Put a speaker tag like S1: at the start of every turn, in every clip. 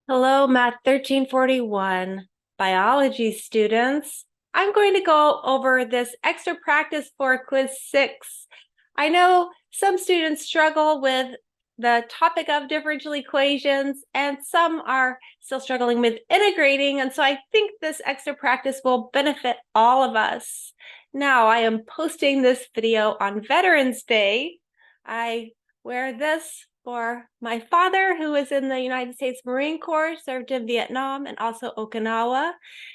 S1: Hello, Math 1341 biology students. I'm going to go over this extra practice for quiz 6. I know some students struggle with the topic of differential equations, and some are still struggling with integrating, and so I think this extra practice will benefit all of us. Now, I am posting this video on Veterans Day. I wear this for my father, who was in the United States Marine Corps, served in Vietnam and also Okinawa.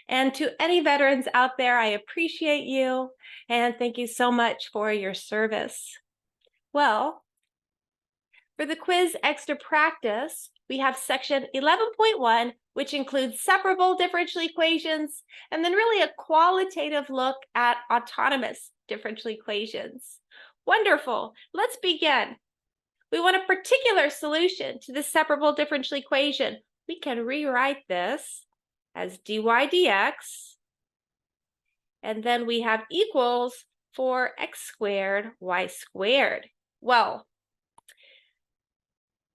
S1: And to any veterans out there, I appreciate you and thank you so much for your service. Well, for the quiz extra practice, we have section 11.1, which includes separable differential equations, and then really a qualitative look at autonomous differential equations. Wonderful. Let's begin. We want a particular solution to the separable differential equation. We can rewrite this as dy dx, and then we have equals for x squared y squared. Well,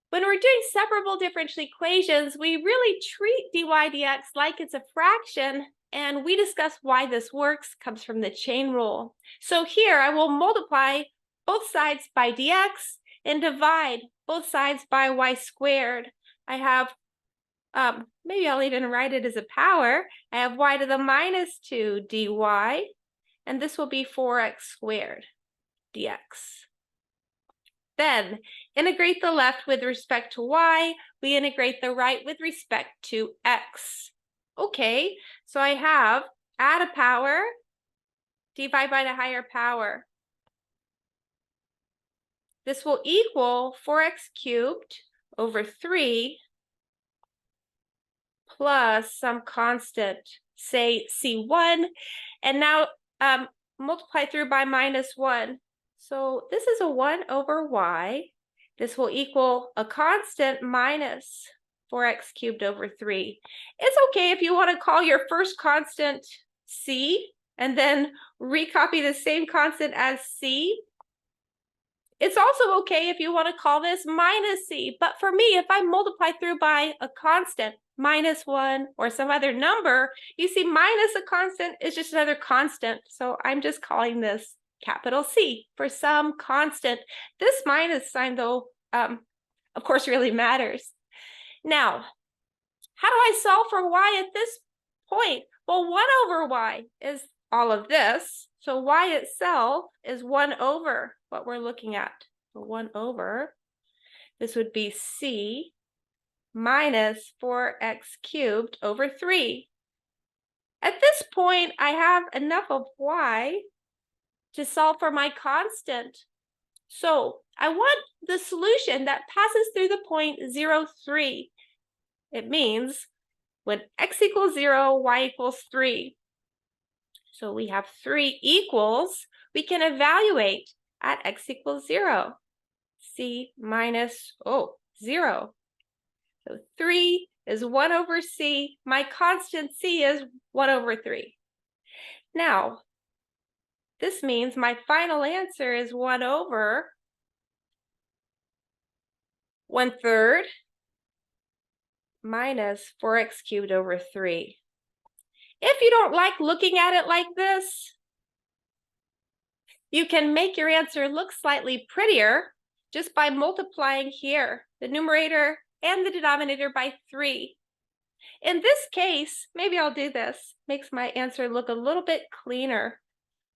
S1: when we're doing separable differential equations, we really treat dy dx like it's a fraction, and we discuss why this works, comes from the chain rule. So here I will multiply both sides by dx and divide both sides by y squared. I have, maybe I'll even write it as a power. I have y to the minus 2 dy, and this will be 4x squared dx. Then integrate the left with respect to y. We integrate the right with respect to x. Okay, so I have add a power, divide by the higher power. This will equal 4x cubed over 3 plus some constant, say C1, and now multiply through by minus 1. So this is a 1 over y. This will equal a constant minus 4x cubed over 3. It's okay if you want to call your first constant C and then recopy the same constant as C. It's also okay if you want to call this minus C, but for me, if I multiply through by a constant, minus 1 or some other number, you see minus a constant is just another constant. So I'm just calling this capital C for some constant. This minus sign, though, of course, really matters. Now, how do I solve for y at this point? Well, 1 over y is all of this. So y itself is 1 over what we're looking at. So 1 over, this would be C minus 4x cubed over 3. At this point, I have enough of y to solve for my constant. So I want the solution that passes through the point 0, 3. It means when x equals 0, y equals 3. So we have 3 equals. We can evaluate at x equals 0. C minus, 0. So 3 is 1 over c. My constant c is 1 over 3. Now, this means my final answer is 1 over 1/3 minus 4x cubed over 3. If you don't like looking at it like this, you can make your answer look slightly prettier just by multiplying here, the numerator and the denominator, by 3. In this case, maybe I'll do this. Makes my answer look a little bit cleaner.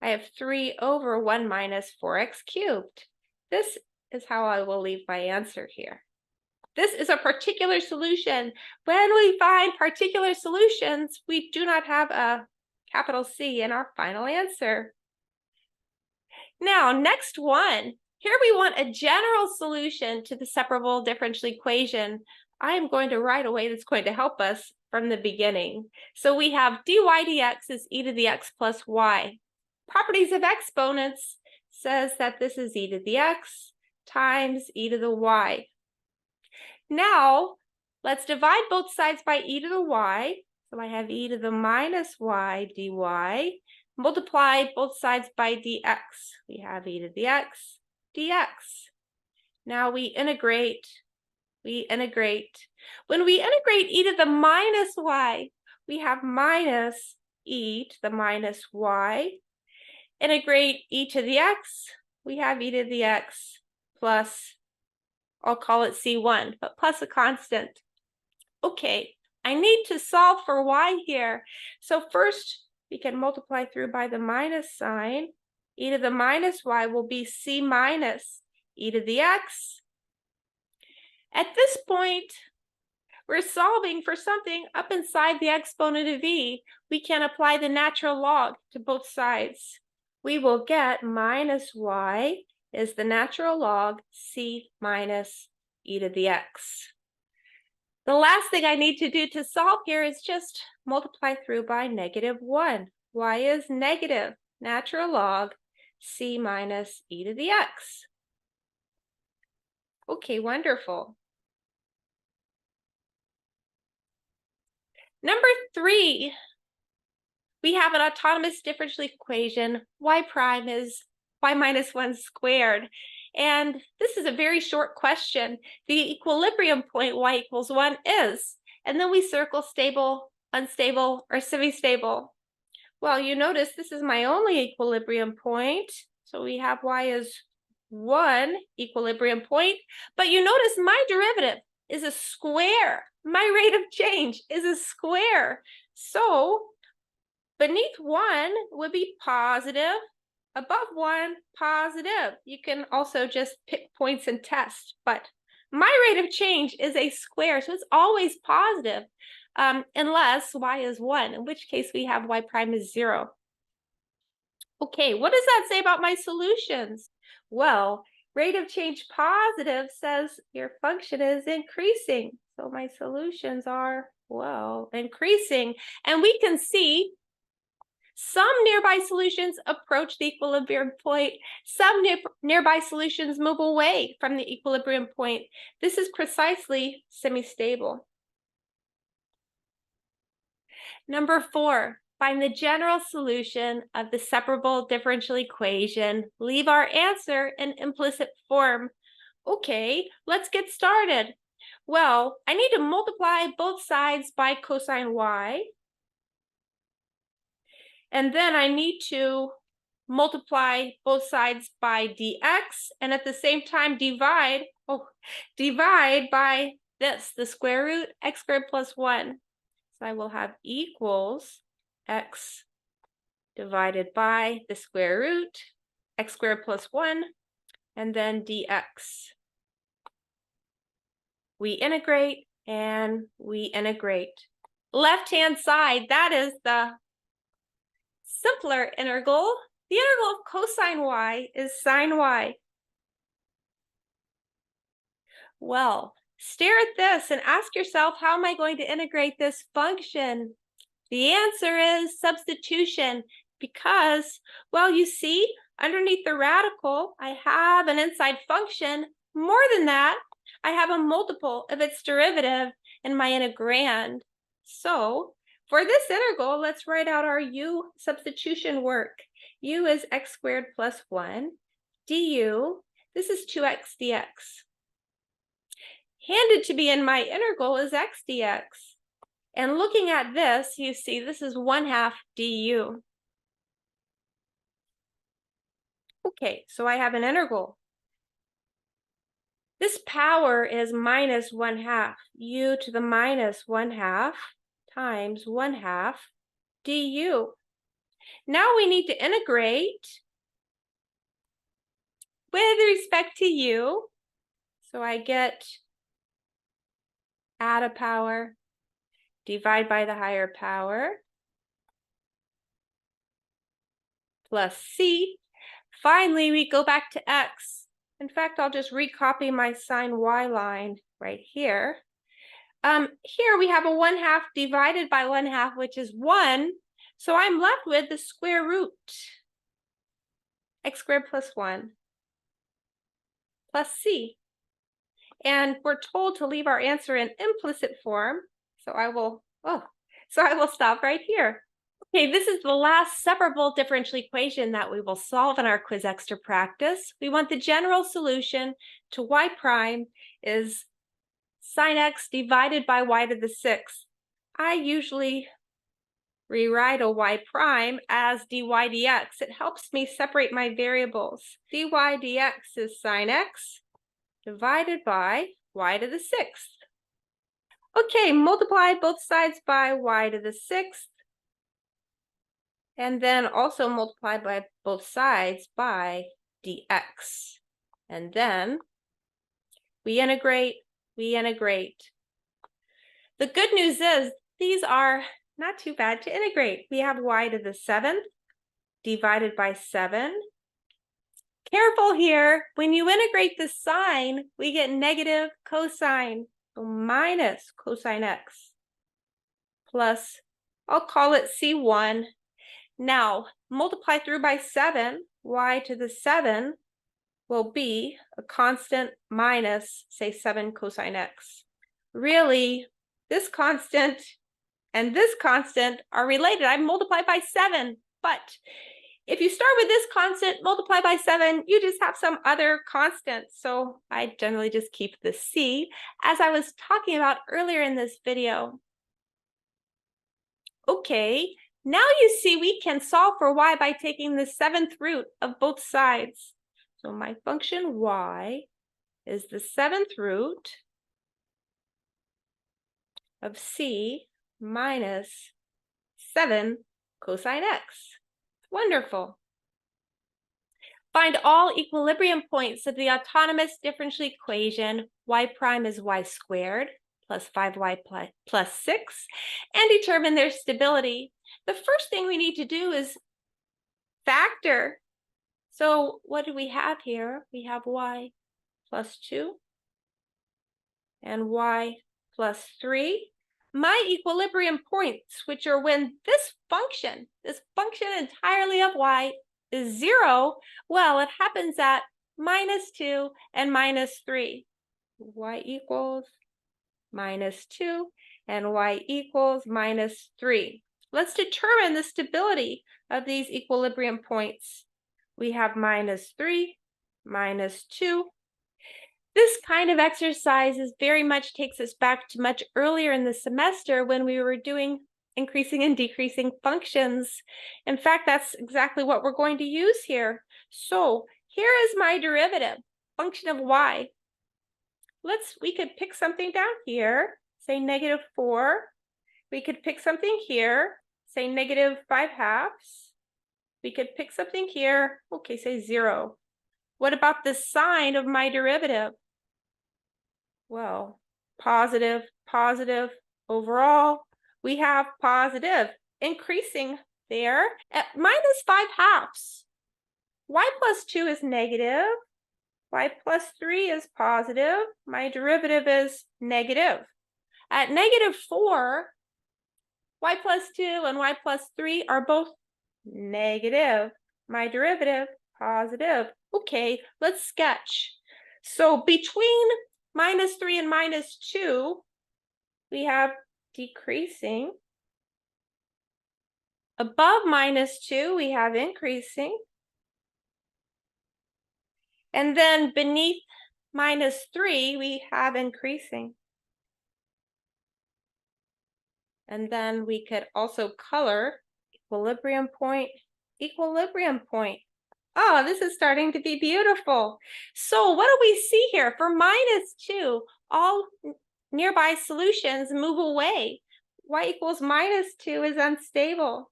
S1: I have 3 over 1 minus 4x cubed. This is how I will leave my answer here. This is a particular solution. When we find particular solutions, we do not have a capital C in our final answer. Now, next one. Here we want a general solution to the separable differential equation. I am going to write a way that's going to help us from the beginning. So we have dy dx is e to the x plus y. Properties of exponents says that this is e to the x times e to the y. Now, let's divide both sides by e to the y. So I have e to the minus y dy. Multiply both sides by dx. We have e to the x dx. Now we integrate. When we integrate e to the minus y, we have minus e to the minus y. Integrate e to the x, we have e to the x plus, I'll call it C1, but plus a constant. Okay, I need to solve for y here. So first, we can multiply through by the minus sign. E to the minus y will be C minus e to the x. At this point, we're solving for something up inside the exponent of e. We can apply the natural log to both sides. We will get minus y is the natural log C minus e to the x. The last thing I need to do to solve here is just multiply through by -1. Y is negative natural log C minus e to the x. Okay, wonderful. Number 3, we have an autonomous differential equation. Y prime is y minus 1 squared. And this is a very short question. The equilibrium point y equals 1 is, and then we circle stable, unstable, or semi-stable. Well, you notice this is my only equilibrium point. So we have y is 1 equilibrium point, but you notice my derivative is a square. My rate of change is a square. So beneath 1 would be positive, above 1, positive. You can also just pick points and test, but my rate of change is a square, so it's always positive, unless y is 1, in which case we have y prime is 0. Okay, what does that say about my solutions? Well, rate of change positive says your function is increasing. So my solutions are, well, increasing. And we can see some nearby solutions approach the equilibrium point. Some nearby solutions move away from the equilibrium point. This is precisely semi-stable. Number 4, find the general solution of the separable differential equation. Leave our answer in implicit form. Okay, let's get started. Well, I need to multiply both sides by cosine y. And then I need to multiply both sides by dx, and at the same time divide by this, the square root, x squared plus 1. So I will have equals x divided by the square root, x squared plus 1, and then dx. We integrate and we integrate. Left-hand side, that is the simpler integral. The integral of cosine y is sine y. Well, stare at this and ask yourself, how am I going to integrate this function? The answer is substitution, because, well, you see, underneath the radical, I have an inside function. More than that, I have a multiple of its derivative in my integrand. So for this integral, let's write out our u substitution work. U is x squared plus 1. Du, this is 2x dx. Handed to me in my integral is x dx. And looking at this, you see this is 1/2 du. Okay, so I have an integral. This power is minus 1/2. U to the minus 1/2 times 1/2 du. Now we need to integrate with respect to u. So I get add a power, divide by the higher power, plus c. Finally, we go back to x. In fact, I'll just recopy my sine y line right here. Here we have a 1/2 divided by 1/2, which is 1. So I'm left with the square root, x squared plus 1, plus c. And we're told to leave our answer in implicit form. So I will stop right here. Okay, this is the last separable differential equation that we will solve in our quiz extra practice. We want the general solution to y prime is sine x divided by y to the 6th. I usually rewrite a y prime as dy dx. It helps me separate my variables. Dy dx is sine x divided by y to the 6th. Okay, multiply both sides by y to the 6th. And then also multiply by both sides by dx. And then we integrate. The good news is these are not too bad to integrate. We have y to the 7th divided by 7. Careful here. When you integrate the sign, we get negative cosine. So minus cosine x plus, I'll call it C1. Now, multiply through by 7, y to the 7 will be a constant minus, say, 7 cosine x. Really, this constant and this constant are related. I multiply by 7, but if you start with this constant, multiply by 7, you just have some other constant. So I generally just keep the c, as I was talking about earlier in this video. Okay, now you see we can solve for y by taking the 7th root of both sides. So my function y is the 7th root of c minus 7 cosine x. Wonderful. Find all equilibrium points of the autonomous differential equation. Y prime is y squared plus 5y plus 6, and determine their stability. The first thing we need to do is factor. So what do we have here? We have y plus 2 and y plus 3. My equilibrium points, which are when this function entirely of y is 0, well, it happens at minus 2 and minus 3. Y equals minus 2 and y equals minus 3. Let's determine the stability of these equilibrium points. We have minus 3, minus 2. This kind of exercise very much takes us back to much earlier in the semester when we were doing increasing and decreasing functions. In fact, that's exactly what we're going to use here. So here is my derivative, function of y. We could pick something down here, say negative 4. We could pick something here, say negative 5/2. We could pick something here, okay, say 0. What about the sign of my derivative? Well, positive, positive. Overall, we have positive, increasing there at minus 5/2. Y plus 2 is negative. Y plus 3 is positive. My derivative is negative. At negative 4, y plus 2 and y plus 3 are both negative. My derivative, positive. Okay, let's sketch. So between minus 3 and minus 2, we have decreasing. Above minus 2, we have increasing. And then beneath minus 3, we have increasing. And then we could also color equilibrium point, equilibrium point. Oh, this is starting to be beautiful. So what do we see here? For minus 2, all nearby solutions move away. Y equals minus 2 is unstable.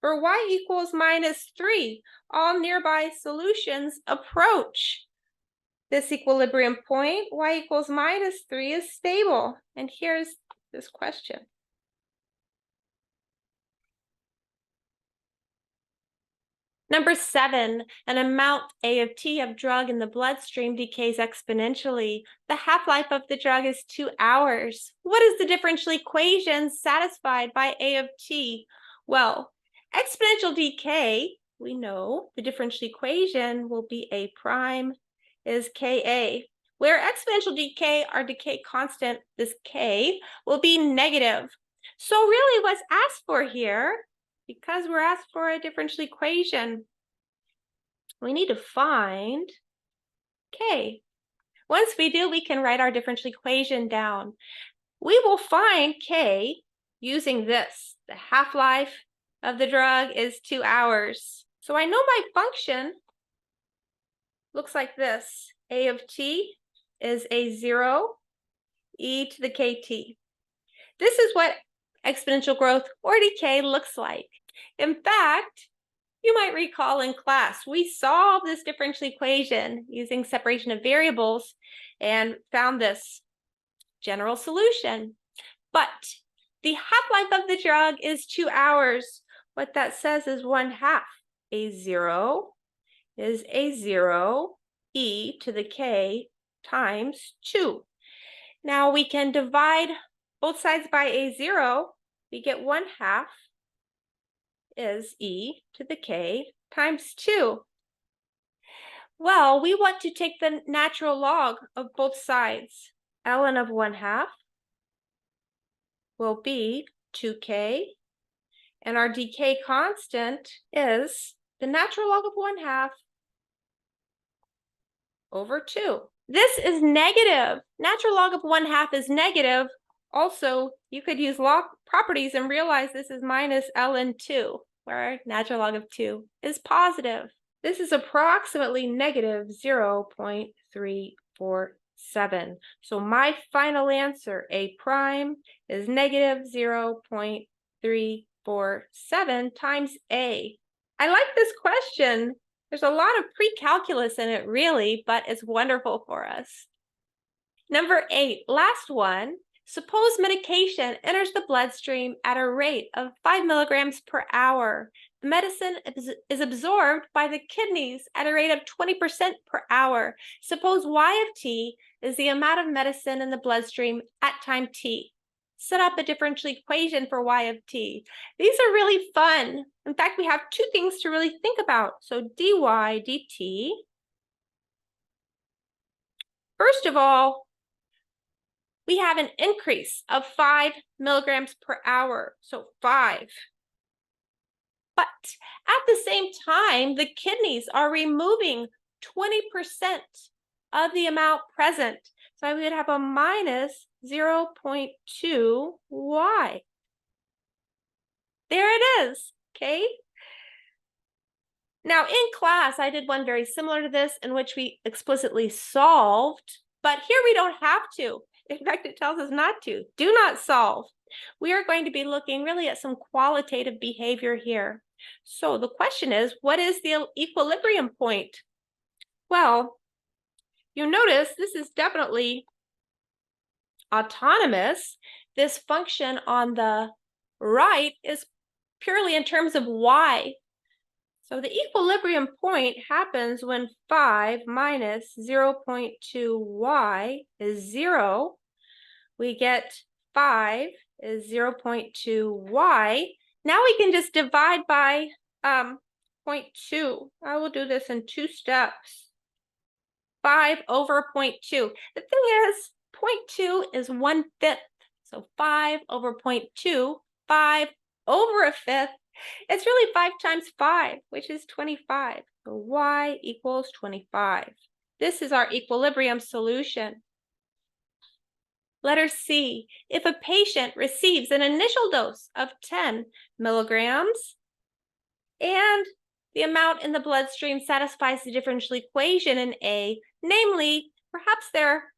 S1: For y equals minus 3, all nearby solutions approach this equilibrium point. Y equals minus 3 is stable. And here's this question. Number 7, an amount A of T of drug in the bloodstream decays exponentially. The half-life of the drug is 2 hours. What is the differential equation satisfied by A of T? Well, exponential decay, we know the differential equation will be A prime is Ka. Where exponential decay, our decay constant, this K, will be negative. So really what's asked for here, because we're asked for a differential equation, we need to find K. Once we do, we can write our differential equation down. We will find K using this. The half-life of the drug is 2 hours. So I know my function looks like this. A of t is a0, e to the kt. This is what exponential growth or decay looks like. In fact, you might recall in class, we solved this differential equation using separation of variables and found this general solution. But the half-life of the drug is 2 hours. What that says is 1/2. A0 is a0, e to the k times 2. Now we can divide both sides by a0. We get 1/2 is e to the k times 2. Well, we want to take the natural log of both sides. ln of 1/2 will be 2k, and our decay constant is the natural log of 1/2 over 2. This is negative. Natural log of 1/2 is negative. Also, you could use log properties and realize this is minus ln 2, where natural log of 2 is positive. This is approximately negative 0.347. So my final answer, A prime, is negative 0.347 times A. I like this question. There's a lot of pre-calculus in it, really, but it's wonderful for us. Number 8, last one. Suppose medication enters the bloodstream at a rate of 5 milligrams per hour. The medicine is absorbed by the kidneys at a rate of 20% per hour. Suppose y of t is the amount of medicine in the bloodstream at time t. Set up a differential equation for y of t. These are really fun. In fact, we have 2 things to really think about. So dy dt. First of all, we have an increase of 5 milligrams per hour, so 5. But at the same time, the kidneys are removing 20% of the amount present. So I would have a minus 0.2 y. There it is, okay? Now in class, I did one very similar to this in which we explicitly solved, but here we don't have to. In fact, it tells us not to. Do not solve. We are going to be looking really at some qualitative behavior here. So the question is, what is the equilibrium point? Well, you notice this is definitely autonomous. This function on the right is purely in terms of y. So the equilibrium point happens when 5 minus 0.2y is 0. We get 5 is 0.2y. Now we can just divide by 0.2. I will do this in 2 steps. 5 over 0.2. The thing is, 0.2 is 1/5. So 5 over 0.2, 5 over 1/5. It's really 5 times 5, which is 25. So y equals 25. This is our equilibrium solution. Letter C, if a patient receives an initial dose of 10 milligrams and the amount in the bloodstream satisfies the differential equation in A, namely, perhaps they're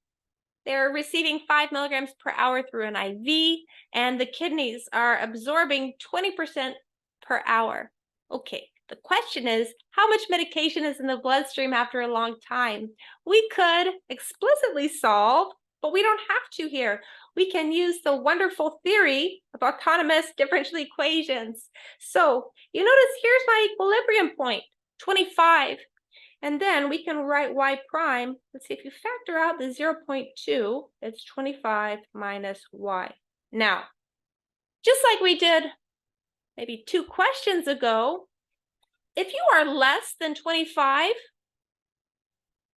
S1: receiving 5 milligrams per hour through an IV, and the kidneys are absorbing 20% per hour. Okay, the question is, how much medication is in the bloodstream after a long time? We could explicitly solve, but we don't have to here. We can use the wonderful theory of autonomous differential equations. So you notice here's my equilibrium point, 25. And then we can write y prime. Let's see, if you factor out the 0.2, it's 25 minus y. Now, just like we did maybe 2 questions ago, if you are less than 25,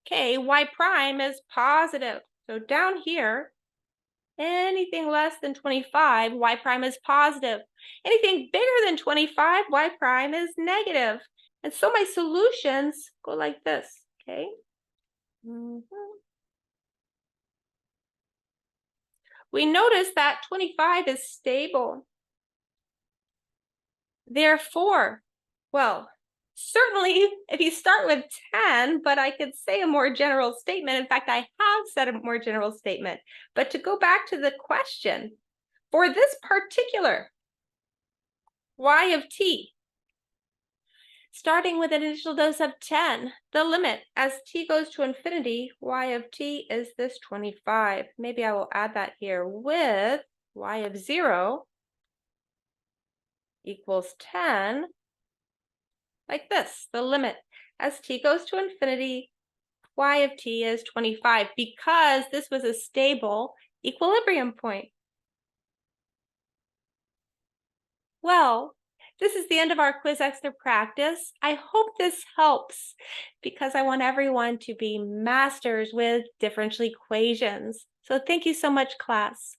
S1: okay, y prime is positive. So down here, anything less than 25, y prime is positive. Anything bigger than 25, y prime is negative. And so my solutions go like this, okay? we notice that 25 is stable. Therefore, well, certainly if you start with 10, but I could say a more general statement. In fact, I have said a more general statement. But to go back to the question, for this particular y of t, starting with an initial dose of 10, the limit as t goes to infinity, y of t is this 25. Maybe I will add that here with y of 0 equals 10, like this. The limit as t goes to infinity, y of t is 25, because this was a stable equilibrium point. Well, this is the end of our quiz extra practice. I hope this helps, because I want everyone to be masters with differential equations. So thank you so much, class.